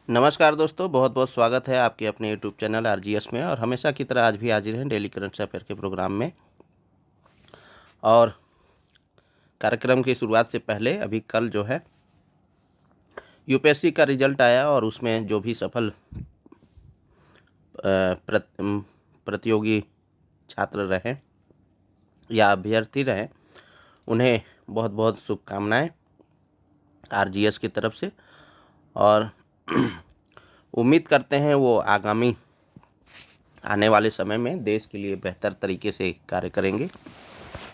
नमस्कार दोस्तों, बहुत बहुत स्वागत है आपके अपने यूट्यूब चैनल आरजीएस में। और हमेशा की तरह आज भी हाजिर हैं डेली करंट अफेयर के प्रोग्राम में। और कार्यक्रम की शुरुआत से पहले अभी कल जो है यूपीएससी का रिजल्ट आया और उसमें जो भी सफल प्रतियोगी छात्र रहे या अभ्यर्थी रहे उन्हें बहुत बहुत शुभकामनाएं आरजीएस की तरफ से। और उम्मीद करते हैं वो आगामी आने वाले समय में देश के लिए बेहतर तरीके से कार्य करेंगे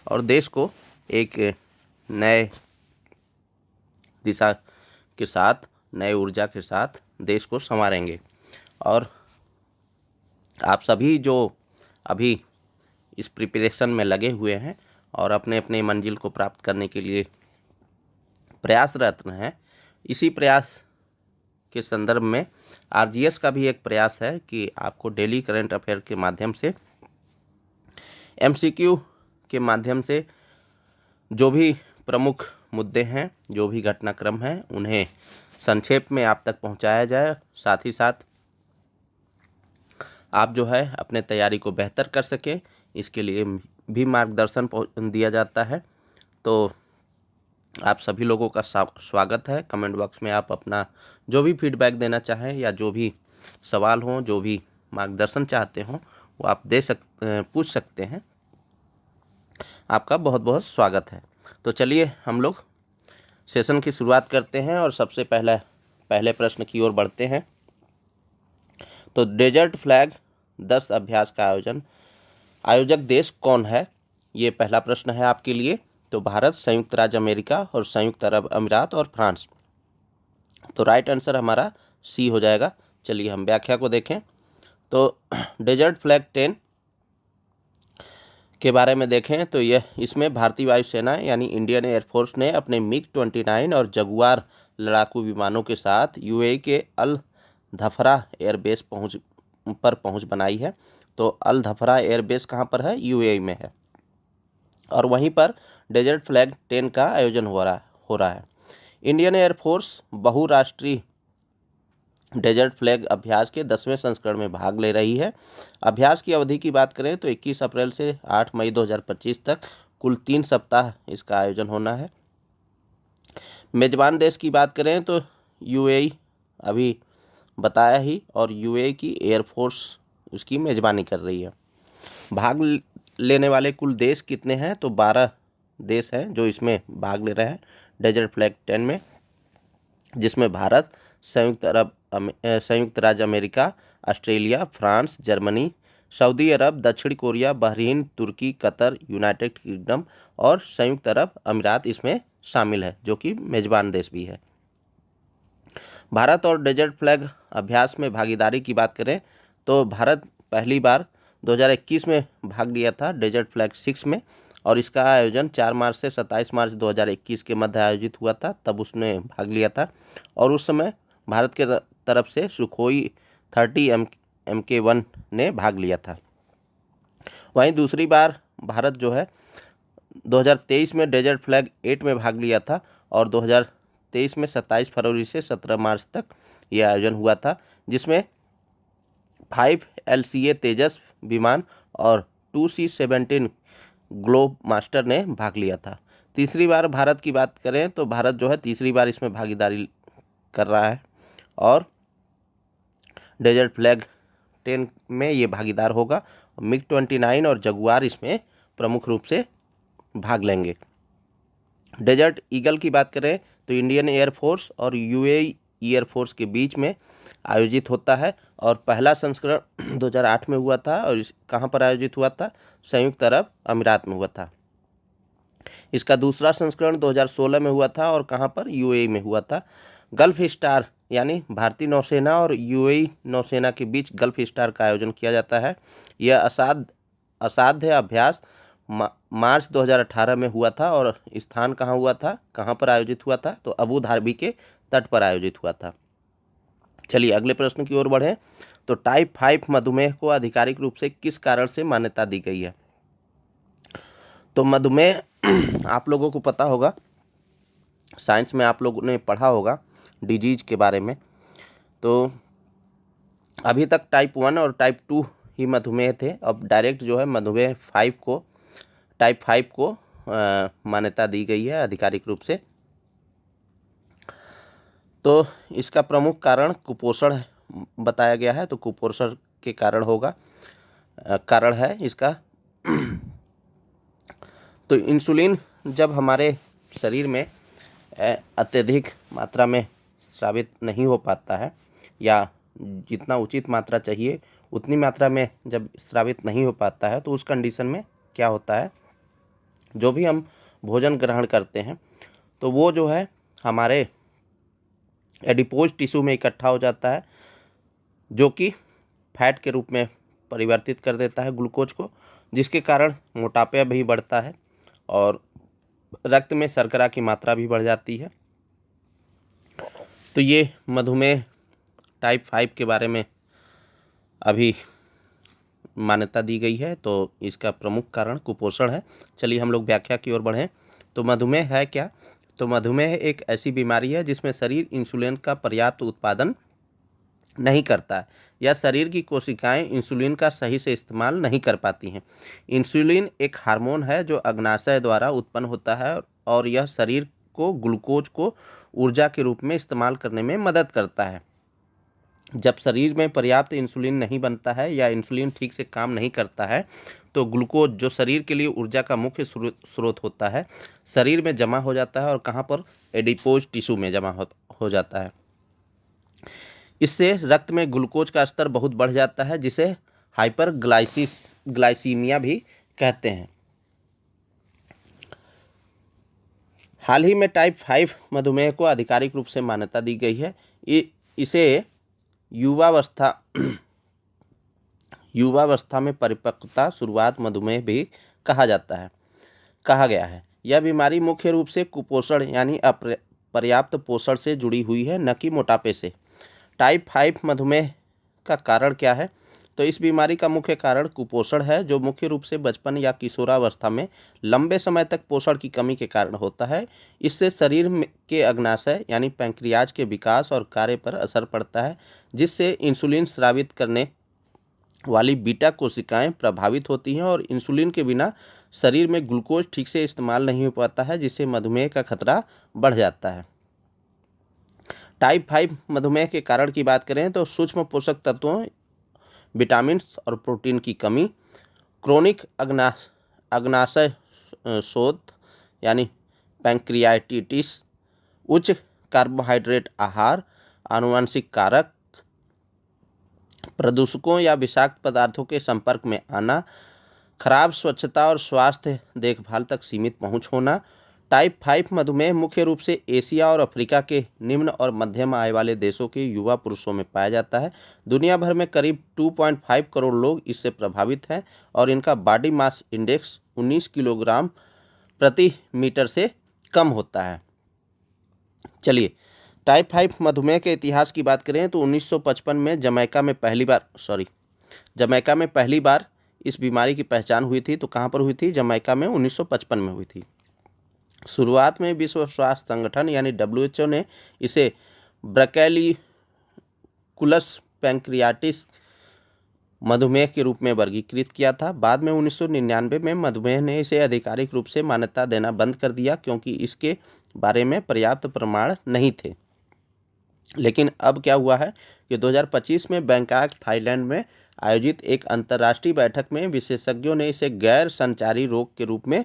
और देश को एक नए दिशा के साथ, नए ऊर्जा के साथ देश को संवारेंगे। और आप सभी जो अभी इस प्रिपरेशन में लगे हुए हैं और अपने अपने मंजिल को प्राप्त करने के लिए प्रयासरत हैं, इसी प्रयास के संदर्भ में आरजीएस का भी एक प्रयास है कि आपको डेली करंट अफेयर के माध्यम से, एमसीक्यू के माध्यम से जो भी प्रमुख मुद्दे हैं, जो भी घटनाक्रम हैं, उन्हें संक्षेप में आप तक पहुंचाया जाए। साथ ही साथ आप जो है अपने तैयारी को बेहतर कर सकें, इसके लिए भी मार्गदर्शन दिया जाता है। तो आप सभी लोगों का स्वागत है। कमेंट बॉक्स में आप अपना जो भी फीडबैक देना चाहें या जो भी सवाल हों, जो भी मार्गदर्शन चाहते हों, वो आप पूछ सकते हैं। आपका बहुत बहुत स्वागत है। तो चलिए हम लोग सेशन की शुरुआत करते हैं और सबसे पहले प्रश्न की ओर बढ़ते हैं। तो डेजर्ट फ्लैग 10 अभ्यास का आयोजक देश कौन है? ये पहला प्रश्न है आपके लिए। तो भारत, संयुक्त राज्य अमेरिका और संयुक्त अरब अमीरात और फ्रांस। तो राइट आंसर हमारा सी हो जाएगा। चलिए हम व्याख्या को देखें। तो डेजर्ट फ्लैग 10 के बारे में देखें तो इसमें भारतीय वायुसेना यानी इंडियन एयरफोर्स ने अपने मिग-29 और जगुआर लड़ाकू विमानों के साथ यूएई के अल धफरा एयरबेस पहुंच बनाई है। तो अल धफरा एयरबेस कहां पर है? यूएई में है। और वहीं पर डेजर्ट फ्लैग 10 का आयोजन हो रहा है। इंडियन एयरफोर्स बहुराष्ट्रीय डेजर्ट फ्लैग अभ्यास के 10वें संस्करण में भाग ले रही है। अभ्यास की अवधि की बात करें तो 21 अप्रैल से 8 मई 2025 तक कुल 3 सप्ताह इसका आयोजन होना है। मेजबान देश की बात करें तो यूएई अभी बताया ही, और यूएई की एयरफोर्स उसकी मेजबानी कर रही है। भाग लेने वाले कुल देश कितने हैं? तो 12 देश हैं जो इसमें भाग ले रहे हैं डेजर्ट फ्लैग 10 में, जिसमें भारत, संयुक्त राज्य America, Australia, France, Germany, Saudi Arab, दक्षिण Korea, Bahrain, Turkey, Qatar, United Kingdom और संयुक्त अरब अमीरात इसमें शामिल है, जो कि मेजबान देश भी है। भारत और डेजर्ट फ्लैग अभ्यास में भागीदारी की बात करें तो भारत पहली बार 2021 में भाग लिया था डेजर्ट फ्लैग 6 में, और इसका आयोजन 4 मार्च से 27 मार्च 2021 के मध्य आयोजित हुआ था। तब उसने भाग लिया था और उस समय भारत के तरफ से सुखोई 30 MK1 ने भाग लिया था। वहीं दूसरी बार भारत जो है 2023 में डेजर्ट फ्लैग 8 में भाग लिया था और 2023 में 27 फरवरी से 17 मार्च तक यह आयोजन हुआ था, जिसमें 5 LCA तेजस विमान और 2C-17 ग्लोब मास्टर ने भाग लिया था। तीसरी बार भारत की बात करें तो भारत जो है तीसरी बार इसमें भागीदारी कर रहा है और डेजर्ट फ्लैग 10 में ये भागीदार होगा। मिग-29 और जगुआर इसमें प्रमुख रूप से भाग लेंगे। डेजर्ट ईगल की बात करें तो इंडियन एयरफोर्स और यूएई एयरफोर्स के बीच में आयोजित होता है और पहला संस्करण 2008 में हुआ था और कहाँ पर आयोजित हुआ था? संयुक्त अरब अमीरात में हुआ था। इसका दूसरा संस्करण 2016 में हुआ था और कहाँ पर? यूएई में हुआ था। गल्फ स्टार यानी भारतीय नौसेना और यूएई नौसेना के बीच गल्फ स्टार का आयोजन किया जाता है। यह असाध्य अभ्यास मार्च 2018 में हुआ था और स्थान कहाँ हुआ था, कहाँ पर आयोजित हुआ था? तो अबू धाबी के तट पर आयोजित हुआ था। चलिए अगले प्रश्न की ओर बढ़ें। तो टाइप 5 मधुमेह को आधिकारिक रूप से किस कारण से मान्यता दी गई है? तो मधुमेह आप लोगों को पता होगा, साइंस में आप लोगों ने पढ़ा होगा डिजीज के बारे में। तो अभी तक टाइप 1 और टाइप 2 ही मधुमेह थे। अब डायरेक्ट जो है मधुमेह 5 को, टाइप 5 को मान्यता दी गई है आधिकारिक रूप से। तो इसका प्रमुख कारण कुपोषण बताया गया है, तो कुपोषण के कारण होगा, कारण है इसका। तो इंसुलिन जब हमारे शरीर में अत्यधिक मात्रा में स्रावित नहीं हो पाता है, या जितना उचित मात्रा चाहिए उतनी मात्रा में जब स्रावित नहीं हो पाता है, तो उस कंडीशन में क्या होता है, जो भी हम भोजन ग्रहण करते हैं तो वो जो है हमारे एडिपोज टिश्यू में इकट्ठा हो जाता है, जो कि फैट के रूप में परिवर्तित कर देता है ग्लूकोज को, जिसके कारण मोटापा भी बढ़ता है और रक्त में शर्करा की मात्रा भी बढ़ जाती है। तो ये मधुमेह टाइप 5 के बारे में अभी मान्यता दी गई है। तो इसका प्रमुख कारण कुपोषण है। चलिए हम लोग व्याख्या की ओर बढ़ें। तो मधुमेह है क्या? तो मधुमेह एक ऐसी बीमारी है जिसमें शरीर इंसुलिन का पर्याप्त उत्पादन नहीं करता है, या शरीर की कोशिकाएं इंसुलिन का सही से इस्तेमाल नहीं कर पाती हैं। इंसुलिन एक हार्मोन है जो अग्नाशय द्वारा उत्पन्न होता है और यह शरीर को ग्लूकोज को ऊर्जा के रूप में इस्तेमाल करने में मदद करता है। जब शरीर में पर्याप्त इंसुलिन नहीं बनता है या इंसुलिन ठीक से काम नहीं करता है, तो ग्लूकोज जो शरीर के लिए ऊर्जा का मुख्य स्रोत होता है, शरीर में जमा हो जाता है और कहाँ पर? एडिपोज टिश्यू में जमा हो जाता है। इससे रक्त में ग्लूकोज का स्तर बहुत बढ़ जाता है, जिसे ग्लाइसीमिया भी कहते हैं। हाल ही में टाइप 5 मधुमेह को आधिकारिक रूप से मान्यता दी गई है। इसे युवावस्था में परिपक्वता शुरुआत मधुमेह भी कहा गया है। यह बीमारी मुख्य रूप से कुपोषण यानी अपर्याप्त पोषण से जुड़ी हुई है, न कि मोटापे से। टाइप 5 मधुमेह का कारण क्या है? तो इस बीमारी का मुख्य कारण कुपोषण है, जो मुख्य रूप से बचपन या किशोरावस्था में लंबे समय तक पोषण की कमी के कारण होता है। इससे शरीर के अग्नाशय यानी पैंक्रियाज के विकास और कार्य पर असर पड़ता है, जिससे इंसुलिन स्रावित करने वाली बीटा कोशिकाएं प्रभावित होती हैं और इंसुलिन के बिना शरीर में ग्लूकोज ठीक से इस्तेमाल नहीं हो पाता है, जिससे मधुमेह का खतरा बढ़ जाता है। टाइप 5 मधुमेह के कारण की बात करें तो सूक्ष्म पोषक तत्वों, विटामिन और प्रोटीन की कमी, क्रोनिक अग्नाशय शोथ यानी पैंक्रियाटिटिस, उच्च कार्बोहाइड्रेट आहार, आनुवंशिक कारक, प्रदूषकों या विषाक्त पदार्थों के संपर्क में आना, खराब स्वच्छता और स्वास्थ्य देखभाल तक सीमित पहुंच होना। टाइप 5 मधुमेह मुख्य रूप से एशिया और अफ्रीका के निम्न और मध्यम आय वाले देशों के युवा पुरुषों में पाया जाता है। दुनिया भर में करीब 2.5 करोड़ लोग इससे प्रभावित हैं और इनका बॉडी मास इंडेक्स 19 किलोग्राम प्रति मीटर से कम होता है। चलिए टाइप 5 मधुमेह के इतिहास की बात करें तो 1955 में जमैका में पहली बार इस बीमारी की पहचान हुई थी। तो कहाँ पर हुई थी? जमैका में 1955 में हुई थी। शुरुआत में विश्व स्वास्थ्य संगठन यानी WHO ने इसे ब्रैकेलिकुलस पैंक्रियाटिस मधुमेह के रूप में वर्गीकृत किया था। बाद में 1999 में मधुमेह ने इसे आधिकारिक रूप से मान्यता देना बंद कर दिया, क्योंकि इसके बारे में पर्याप्त प्रमाण नहीं थे। लेकिन अब क्या हुआ है कि 2025 में बैंकॉक थाईलैंड में आयोजित एक अंतर्राष्ट्रीय बैठक में विशेषज्ञों ने इसे गैर संचारी रोग के रूप में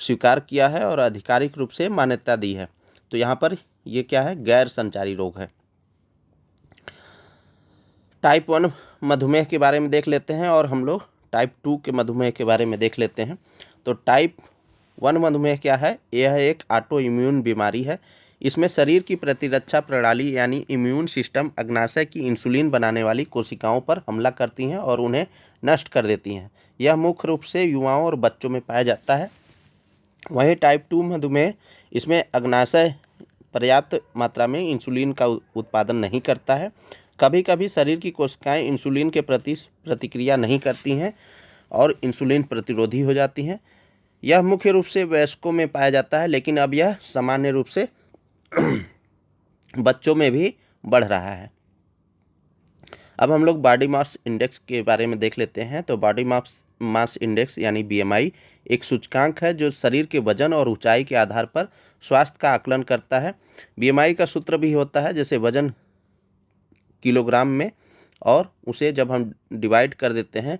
स्वीकार किया है और आधिकारिक रूप से मान्यता दी है। तो यहाँ पर ये क्या है? गैर संचारी रोग है। टाइप 1 मधुमेह के बारे में देख लेते हैं और हम लोग टाइप 2 के मधुमेह के बारे में देख लेते हैं। तो टाइप 1 मधुमेह क्या है? यह एक ऑटो इम्यून बीमारी है। इसमें शरीर की प्रतिरक्षा प्रणाली यानी इम्यून सिस्टम अग्नाशय की इंसुलिन बनाने वाली कोशिकाओं पर हमला करती हैं और उन्हें नष्ट कर देती हैं। यह मुख्य रूप से युवाओं और बच्चों में पाया जाता है। वहीं टाइप 2 मधुमेह, इसमें अग्नाशय पर्याप्त मात्रा में इंसुलिन का उत्पादन नहीं करता है। कभी कभी शरीर की कोशिकाएं इंसुलिन के प्रति प्रतिक्रिया नहीं करती हैं और इंसुलिन प्रतिरोधी हो जाती हैं। यह मुख्य रूप से वयस्कों में पाया जाता है, लेकिन अब यह सामान्य रूप से बच्चों में भी बढ़ रहा है। अब हम लोग बॉडी मास इंडेक्स के बारे में देख लेते हैं। तो बॉडी मास मास इंडेक्स यानी बीएमआई एक सूचकांक है जो शरीर के वजन और ऊंचाई के आधार पर स्वास्थ्य का आकलन करता है। बीएमआई का सूत्र भी होता है जैसे वजन किलोग्राम में, और उसे जब हम डिवाइड कर देते हैं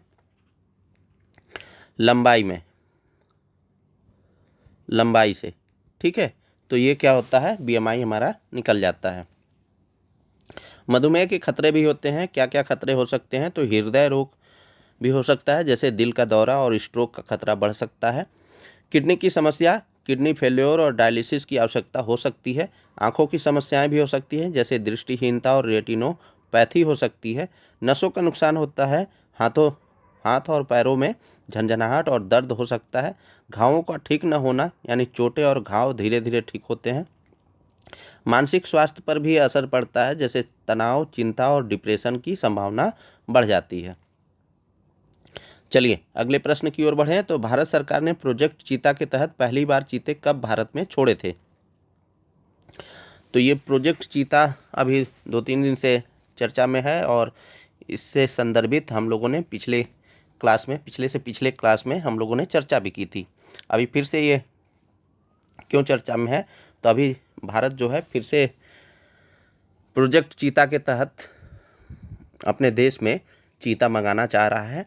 लंबाई से, ठीक है, तो ये क्या होता है, बीएमआई हमारा निकल जाता है। मधुमेह के खतरे भी होते हैं। क्या क्या खतरे हो सकते हैं, तो हृदय रोग भी हो सकता है, जैसे दिल का दौरा और स्ट्रोक का खतरा बढ़ सकता है। किडनी की समस्या, किडनी फेल्योर और डायलिसिस की आवश्यकता हो सकती है। आंखों की समस्याएं भी हो सकती हैं, जैसे दृष्टिहीनता और रेटिनोपैथी हो सकती है। नसों का नुकसान होता है। हाथ और पैरों में झंझनाहट और दर्द हो सकता है। घावों का ठीक न होना, यानी चोटें और घाव धीरे धीरे ठीक होते हैं। मानसिक स्वास्थ्य पर भी असर पड़ता है, जैसे तनाव, चिंता और डिप्रेशन की संभावना बढ़ जाती है। चलिए अगले प्रश्न की ओर बढ़ें। तो भारत सरकार ने प्रोजेक्ट चीता के तहत पहली बार चीते कब भारत में छोड़े थे? तो ये प्रोजेक्ट चीता अभी 2-3 दिन से चर्चा में है, और इससे संदर्भित हम लोगों ने पिछले से पिछले क्लास में हम लोगों ने चर्चा भी की थी। अभी फिर से ये क्यों चर्चा में है, तो अभी भारत जो है फिर से प्रोजेक्ट चीता के तहत अपने देश में चीता मंगाना चाह रहा है,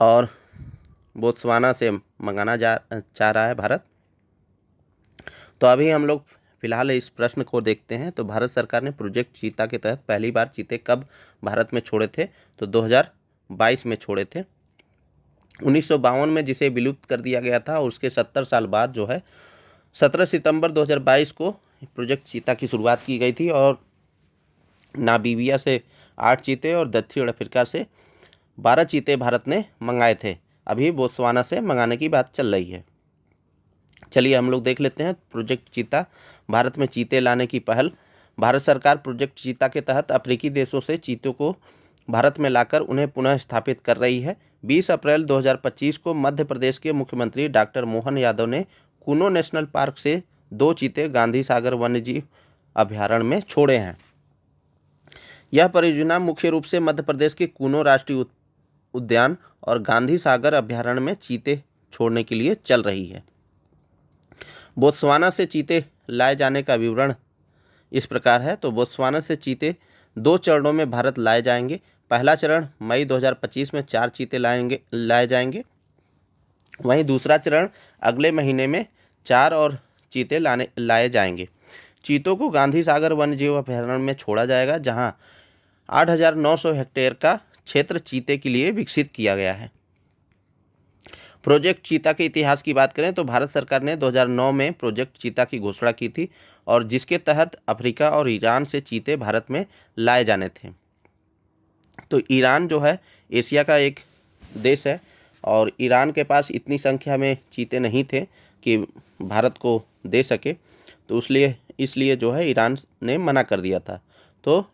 और बोत्सवाना से मंगाना चाह रहा है भारत। तो अभी हम लोग फिलहाल इस प्रश्न को देखते हैं। तो भारत सरकार ने प्रोजेक्ट चीता के तहत पहली बार चीते कब भारत में छोड़े थे? तो 2022 में छोड़े थे। 1952 में जिसे विलुप्त कर दिया गया था, और उसके 70 साल बाद जो है 17 सितंबर 2022 को प्रोजेक्ट चीता की शुरुआत की गई थी, और नामीबिया से 8 चीते और दक्षिण अफ्रीका से 12 चीते भारत ने मंगाए थे। अभी बोत्सवाना से मंगाने की बात चल रही है। चलिए हम लोग देख लेते हैं प्रोजेक्ट चीता भारत में चीते लाने की पहल। भारत सरकार प्रोजेक्ट चीता के तहत अफ्रीकी देशों से चीतों को भारत में लाकर उन्हें पुनः स्थापित कर रही है। 20 अप्रैल 2025 को मध्य प्रदेश के मुख्यमंत्री डॉक्टर मोहन यादव ने कूनो नेशनल पार्क से 2 चीते गांधी सागर वन्यजीव अभयारण्य में छोड़े हैं। यह परियोजना मुख्य रूप से मध्य प्रदेश के कूनो राष्ट्रीय उद्यान और गांधी सागर अभयारण्य में चीते छोड़ने के लिए चल रही है। बोत्सवाना से चीते लाए जाने का विवरण इस प्रकार है। तो बोत्सवाना से चीते 2 चरणों में भारत लाए जाएंगे। पहला चरण मई 2025 में 4 चीते लाए जाएंगे। वहीं दूसरा चरण अगले महीने में 4 और चीते लाए जाएंगे। चीतों को गांधी सागर वन्यजीव अभयारण्य में छोड़ा जाएगा, जहां 8,900 हेक्टेयर का क्षेत्र चीते के लिए विकसित किया गया है। प्रोजेक्ट चीता के इतिहास की बात करें तो भारत सरकार ने 2009 में प्रोजेक्ट चीता की घोषणा की थी, और जिसके तहत अफ्रीका और ईरान से चीते भारत में लाए जाने थे। तो ईरान जो है एशिया का एक देश है, और ईरान के पास इतनी संख्या में चीते नहीं थे कि भारत को दे सके, तो इसलिए जो है ईरान ने मना कर दिया था। तो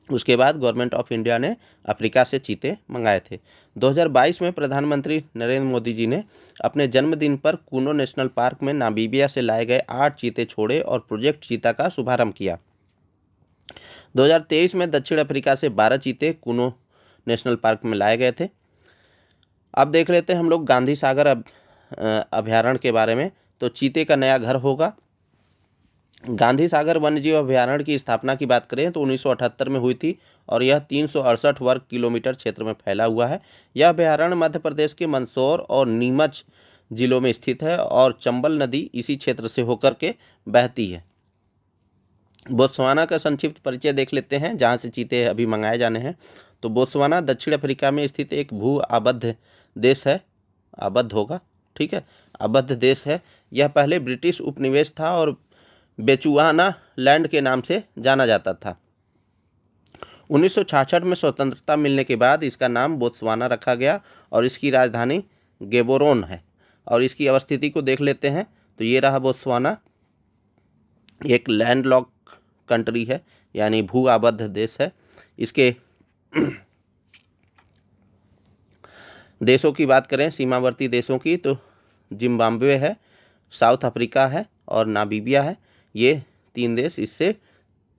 उसके बाद गवर्नमेंट ऑफ इंडिया ने अफ्रीका से चीते मंगाए थे। 2022 में प्रधानमंत्री नरेंद्र मोदी जी ने अपने जन्मदिन पर कूनो नेशनल पार्क में नामीबिया से लाए गए 8 चीते छोड़े और प्रोजेक्ट चीता का शुभारंभ किया। 2023 में दक्षिण अफ्रीका से 12 चीते कूनो नेशनल पार्क में लाए गए थे। अब देख लेते हैं हम लोग गांधी सागर अभयारण्य के बारे में। तो चीते का नया घर होगा। गांधी सागर वन्यजीव अभयारण्य की स्थापना की बात करें तो 1978 में हुई थी, और यह 368 वर्ग किलोमीटर क्षेत्र में फैला हुआ है। यह अभयारण्य मध्य प्रदेश के मंदसौर और नीमच जिलों में स्थित है, और चंबल नदी इसी क्षेत्र से होकर के बहती है। बोत्सवाना का संक्षिप्त परिचय देख लेते हैं, जहाँ से चीते अभी मंगाए जाने हैं। तो बोत्सवाना दक्षिण अफ्रीका में स्थित एक भू आबद्ध देश है। आबद्ध होगा, ठीक है, आबद्ध देश है। यह पहले ब्रिटिश उपनिवेश था और बेचुआना लैंड के नाम से जाना जाता था। 1966 में स्वतंत्रता मिलने के बाद इसका नाम बोत्सवाना रखा गया, और इसकी राजधानी गेबोरोन है। और इसकी अवस्थिति को देख लेते हैं। तो ये रहा बोत्सवाना, एक लैंडलॉक कंट्री है, यानी भू आबद्ध देश है। इसके देशों की बात करें, सीमावर्ती देशों की, तो जिम्बाब्वे है, साउथ अफ्रीका है और नामीबिया है। ये 3 देश इससे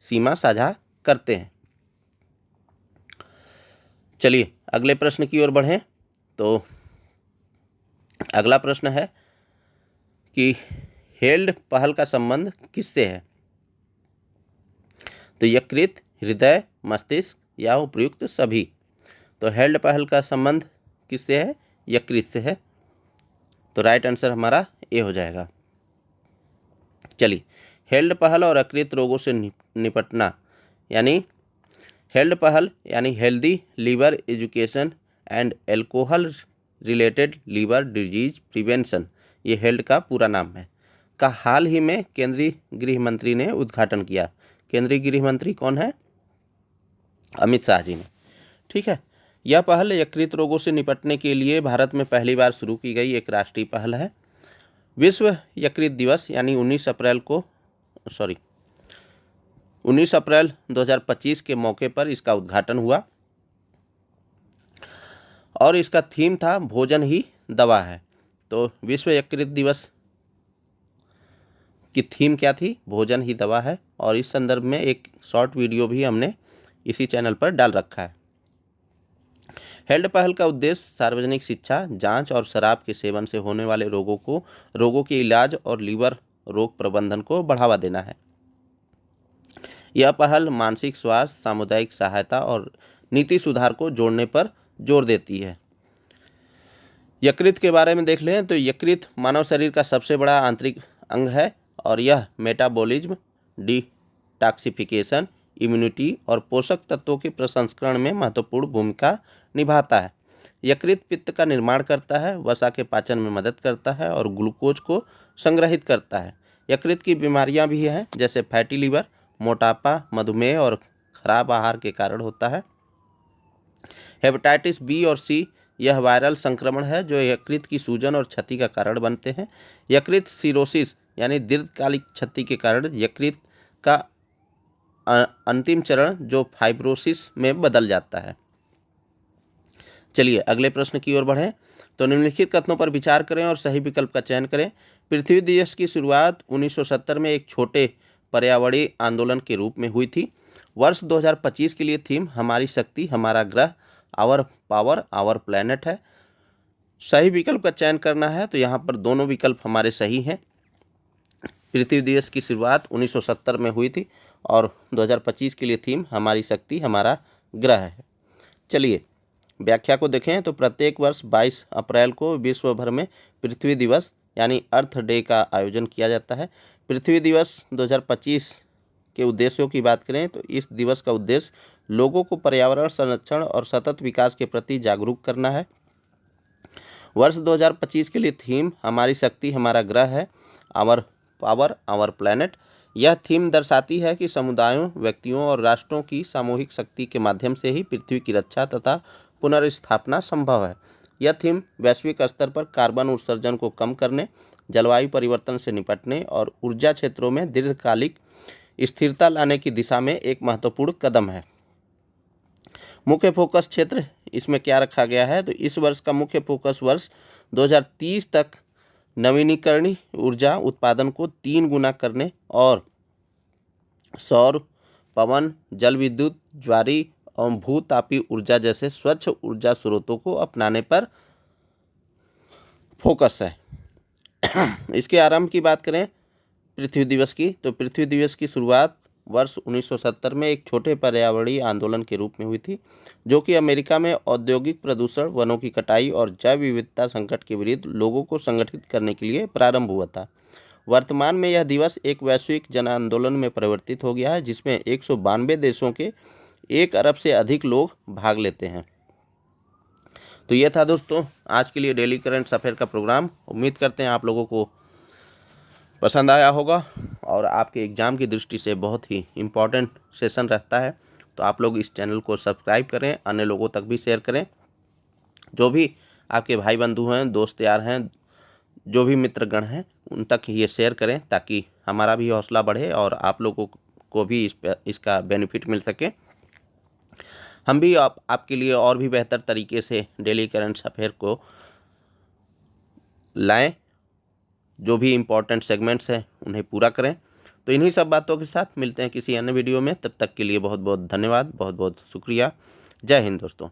सीमा साझा करते हैं। चलिए अगले प्रश्न की ओर बढ़ें। तो अगला प्रश्न है कि हेल्ड पहल का संबंध किससे है? तो यकृत, हृदय, मस्तिष्क या उपयुक्त सभी। तो हेल्ड पहल का संबंध किससे है? यकृत से है। तो राइट आंसर हमारा ए हो जाएगा। चलिए हेल्ड पहल और यकृत रोगों से निपटना, यानी हेल्ड पहल यानी healthy liver education and alcohol related liver disease prevention, ये हेल्ड का पूरा नाम है, का हाल ही में केंद्रीय गृह मंत्री ने उद्घाटन किया। केंद्रीय गृह मंत्री कौन है? अमित शाह जी ने। ठीक है, यह पहल यकृत रोगों से निपटने के लिए भारत में पहली बार शुरू की गई एक राष्ट्रीय पहल है। विश्व यकृत दिवस यानी 19 अप्रैल 2025 के मौके पर इसका उद्घाटन हुआ और इसका थीम था भोजन ही दवा है। तो विश्व यकृत दिवस की थीम क्या थी? भोजन ही दवा है। और इस संदर्भ में एक शॉर्ट वीडियो भी हमने इसी चैनल पर डाल रखा है। हेल्ड पहल का उद्देश्य सार्वजनिक शिक्षा, जांच और शराब के सेवन से होने वाले रोगों के इलाज और लीवर रोग प्रबंधन को बढ़ावा देना है। यह पहल मानसिक स्वास्थ्य, सामुदायिक सहायता और नीति सुधार को जोड़ने पर जोर देती है। यकृत के बारे में देख लें तो यकृत मानव शरीर का सबसे बड़ा आंतरिक अंग है और यह मेटाबॉलिज्म, डिटॉक्सिफिकेशन, इम्यूनिटी और पोषक तत्वों के प्रसंस्करण में महत्वपूर्ण भूमिका निभाता है। यकृत पित्त का निर्माण करता है, वसा के पाचन में मदद करता है और ग्लूकोज को संग्रहित करता है। यकृत की बीमारियां भी हैं जैसे फैटी लीवर, मोटापा, मधुमेह और खराब आहार के कारण होता है। हेपेटाइटिस बी और सी यह वायरल संक्रमण है जो यकृत की सूजन और क्षति का कारण बनते हैं। यकृत सिरोसिस यानी दीर्घकालिक क्षति के कारण यकृत का अंतिम चरण जो फाइब्रोसिस में बदल जाता है। चलिए अगले प्रश्न की ओर बढ़ें। तो निम्नलिखित कथनों पर विचार करें और सही विकल्प का चयन करें। पृथ्वी दिवस की शुरुआत 1970 में एक छोटे पर्यावरणीय आंदोलन के रूप में हुई थी। वर्ष 2025 के लिए थीम हमारी शक्ति हमारा ग्रह, आवर पावर आवर प्लैनेट है। सही विकल्प का चयन करना है तो यहाँ पर दोनों विकल्प हमारे सही हैं। पृथ्वी दिवस की शुरुआत 1970 में हुई थी और 2025 के लिए थीम हमारी शक्ति हमारा ग्रह है। चलिए व्याख्या को देखें तो प्रत्येक वर्ष 22 अप्रैल को विश्व भर में पृथ्वी दिवस यानी अर्थ डे का आयोजन किया जाता है। पृथ्वी दिवस 2025 के उद्देश्यों की बात करें तो इस दिवस का उद्देश्य लोगों को पर्यावरण संरक्षण और सतत विकास के प्रति जागरूक करना है। वर्ष 2025 के लिए थीम हमारी शक्ति हमारा ग्रह है, आवर पावर आवर प्लैनेट। यह थीम दर्शाती है कि समुदायों, व्यक्तियों और राष्ट्रों की सामूहिक शक्ति के माध्यम से ही पृथ्वी की रक्षा तथा पुनर्स्थापना संभव है। यह थीम वैश्विक स्तर पर कार्बन उत्सर्जन को कम करने, जलवायु परिवर्तन से निपटने और ऊर्जा क्षेत्रों में दीर्घकालिक स्थिरता लाने की दिशा में एक महत्वपूर्ण कदम है। मुख्य फोकस क्षेत्र इसमें क्या रखा गया है? तो इस वर्ष का मुख्य फोकस वर्ष 2030 तक नवीनीकरणीय ऊर्जा उत्पादन को 3 गुना करने और सौर, पवन, जल विद्युत, ज्वारी और भूतापीय ऊर्जा जैसे स्वच्छ ऊर्जा स्रोतों को अपनाने पर फोकस है। इसके आरंभ की बात करें पृथ्वी दिवस की तो पृथ्वी दिवस की शुरुआत वर्ष 1970 में एक छोटे पर्यावरणीय आंदोलन के रूप में हुई थी जो कि अमेरिका में औद्योगिक प्रदूषण, वनों की कटाई और जैव विविधता संकट के विरुद्ध लोगों को संगठित करने के लिए प्रारंभ हुआ था। वर्तमान में यह दिवस एक वैश्विक जन आंदोलन में परिवर्तित हो गया है जिसमें 192 देशों के 1 अरब से अधिक लोग भाग लेते हैं। तो यह था दोस्तों आज के लिए डेली करंट अफेयर का प्रोग्राम। उम्मीद करते हैं आप लोगों को पसंद आया होगा और आपके एग्ज़ाम की दृष्टि से बहुत ही इम्पॉर्टेंट सेशन रहता है। तो आप लोग इस चैनल को सब्सक्राइब करें, अन्य लोगों तक भी शेयर करें। जो भी आपके भाई बंधु हैं, दोस्त यार हैं, जो भी मित्रगण हैं उन तक ये शेयर करें ताकि हमारा भी हौसला बढ़े और आप लोगों को भी इसका बेनिफिट मिल सके। हम भी आपके लिए और भी बेहतर तरीके से डेली करंट अफेयर को लाएं, जो भी इम्पोर्टेंट सेगमेंट्स हैं उन्हें पूरा करें। तो इन्हीं सब बातों के साथ मिलते हैं किसी अन्य वीडियो में। तब तक के लिए बहुत बहुत धन्यवाद, बहुत बहुत शुक्रिया। जय हिंद दोस्तों।